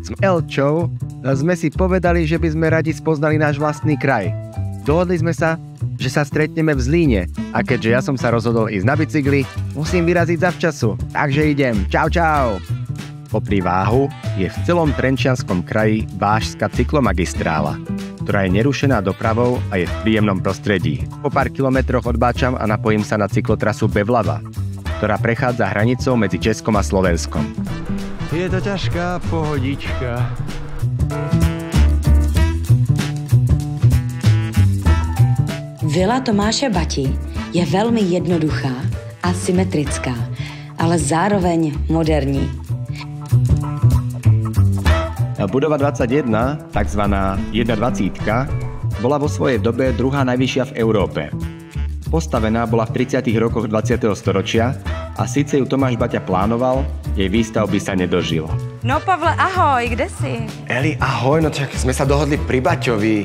S Elčou sme si povedali, že by sme radi spoznali náš vlastný kraj. Dohodli sme sa, že sa stretneme v Zlíne a keďže ja som sa rozhodol ísť na bicykli, musím vyraziť zavčasu. Takže idem. Čau, čau. Popri Váhu je v celom Trenčianskom kraji Vážska cyklomagistrála, ktorá je nerušená dopravou a je v príjemnom prostredí. Po pár kilometroch odbáčam a napojím sa na cyklotrasu Bevlava, ktorá prechádza hranicou medzi Českom a Slovenskom. Je to ťažká pohodička. Vila Tomáše Bati je velmi jednoduchá a symetrická, ale zároveň moderní. Budova 21, takzvaná 120, bola vo svojej dobe druhá najvyššia v Európe. Postavená bola v 30. rokoch 20. storočia a síce ju Tomáš Baťa plánoval, jej výstavby sa nedožilo. No Pavle, ahoj, kde si? Eli, ahoj, no tak sme sa dohodli pri Baťovi.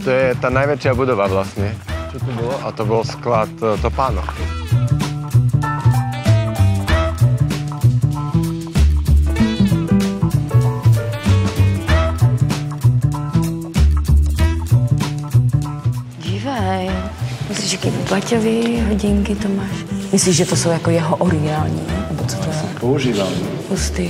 To je tá najväčšia budova vlastne. Čo tu bolo? A to bol sklad Topánok. Dívej, myslíš, že Baťový hodinky to máš? Myslíš, že to jsou jako jeho originální? Nebo co to je? Používam. Hustý.